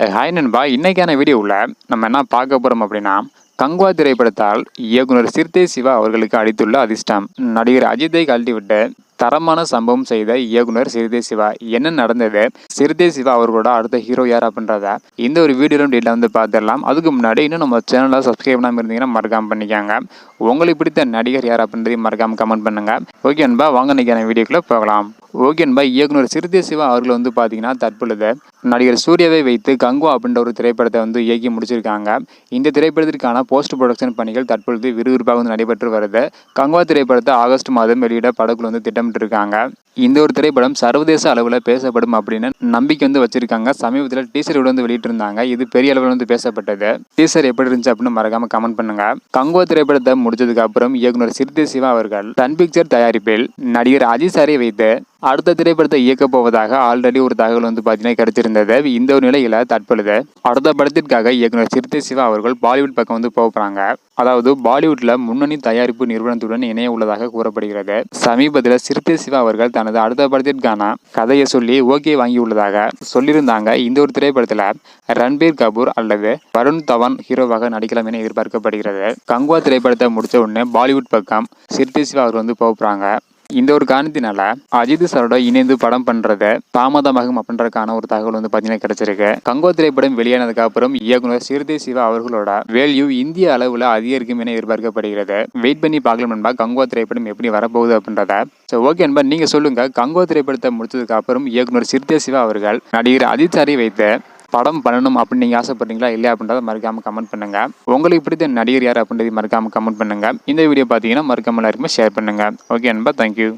Hi நண்பா, இன்னைக்கான வீடியோவில் நம்ம என்ன பார்க்க போகிறோம் அப்படின்னா, கங்குவா திரைப்படத்தால் இயக்குனர் சிறுத்தை சிவா அவர்களுக்கு அளித்துள்ள அதிர்ஷ்டம். நடிகர் அஜித்தை கழட்டிவிட்டு தரமான சம்பவம் செய்த இயக்குனர் சிறுத்தை சிவா. என்ன நடந்தது, சிறுத்தை சிவா அவர்களோட அடுத்த ஹீரோ யார் அப்படின்றத இந்த ஒரு வீடியோவில் டீட்டெயில் வந்து பார்த்துடலாம். அதுக்கு முன்னாடி இன்னும் நம்ம சேனலை சப்ஸ்கிரைப் பண்ணாமல் இருந்தீங்கன்னா மறக்காம பண்ணிக்காங்க. உங்களுக்கு பிடித்த நடிகர் யார் அப்படின்றதையும் மறக்காம கமெண்ட் பண்ணுங்க. ஓகே நண்பா, வாங்க இன்னைக்கான வீடியோக்குள்ள போகலாம். ஓகே நண்பா, இயக்குனர் சிறுத்தை சிவா அவர்கள் வந்து பார்த்தீங்கன்னா தற்பொழுது நடிகர் சூர்யாவை வைத்து கங்குவா அப்படின்ற ஒரு திரைப்படத்தை வந்து இயக்கி முடிச்சிருக்காங்க. இந்த திரைப்படத்திற்கான போஸ்ட் ப்ரொடக்ஷன் பணிகள் தற்பொழுது விறுவிறுப்பாக வந்து நடைபெற்று வருது. கங்குவா திரைப்படத்தை ஆகஸ்ட் மாதம் வெளியிட படக்குழு வந்து திட்டமிட்டு இருக்காங்க. இந்த ஒரு திரைப்படம் சர்வதேச அளவில் பேசப்படும் அப்படின்னு நம்பிக்கை வந்து வச்சிருக்காங்க. சமீபத்தில் டீசர் வந்து வெளியிட்டு இருந்தாங்க. இது பெரிய அளவில் வந்து பேசப்பட்டது. டீசர் எப்படி இருந்துச்சு அப்படின்னு மறக்காம கமெண்ட் பண்ணுங்க. கங்குவா திரைப்படத்தை முடிச்சதுக்கு அப்புறம் இயக்குனர் சிறுத்தை சிவா அவர்கள் சன் பிக்சர் தயாரிப்பில் நடிகர் அஜித் சாரை வைத்து அடுத்த திரைப்படத்தை இயக்க போவதாக ஆல்ரெடி ஒரு தகவல் வந்து பார்த்தீங்கன்னா கிடைச்சிருந்தது. இந்த ஒரு நிலையில தற்பொழுது அடுத்த படத்திற்காக இயக்குனர் சிறுத்தை சிவா அவர்கள் பாலிவுட் பக்கம் வந்து போகிறாங்க. அதாவது பாலிவுட்ல முன்னணி தயாரிப்பு நிறுவனத்துடன் இணைய உள்ளதாக கூறப்படுகிறது. சமீபத்தில் சிறுத்தை சிவா அவர்கள் தனது அடுத்த படத்திற்கான கதையை சொல்லி ஓகே வாங்கி உள்ளதாக சொல்லியிருந்தாங்க. இந்த ஒரு திரைப்படத்தில் ரன்பீர் கபூர் அல்லது வருண் தவன் ஹீரோவாக நடிக்கலாம் என எதிர்பார்க்கப்படுகிறது. கங்குவா திரைப்படத்தை முடிச்ச உடனே பாலிவுட் பக்கம் சிறுத்தை சிவா அவர் வந்து போகிறாங்க. இந்த ஒரு காரணத்தினால அஜித் சாரோட இணைந்து படம் பண்றது தாமதமாகும் அப்படின்றதுக்கான ஒரு தகவல் வந்து பார்த்தீங்கன்னா கிடைச்சிருக்கு. கங்குவா திரைப்படம் வெளியானதுக்கு அப்புறம் இயக்குனர் சிறுத்தை சிவா அவர்களோட வேல்யூ இந்திய அளவில் அதிகரிக்கும் என எதிர்பார்க்கப்படுகிறது. வெயிட் பண்ணி பார்க்கலாம் நண்பா, கங்குவா திரைப்படம் எப்படி வரப்போகுது அப்படின்றத. ஸோ ஓகே நண்பா, நீங்க சொல்லுங்க, கங்குவா திரைப்படத்தை முடிச்சதுக்கு அப்புறம் இயக்குனர் சிறுத்தை சிவா அவர்கள் நடிகர் அஜித் சாரை வைத்து படம் பண்ணணும் அப்படின்னு நீங்கள் ஆசைப்படுறீங்களா இல்லையா அப்படின்றத மறக்காம கமெண்ட் பண்ணுங்க. உங்களுக்கு பிடித்த நடிகர் யார் அப்படின்றதை மறக்காம கமெண்ட் பண்ணுங்க. இந்த வீடியோ பார்த்தீங்கன்னா மறக்காம எல்லாருக்குமே ஷேர் பண்ணுங்க. ஓகே நண்பா, தேங்க்யூ.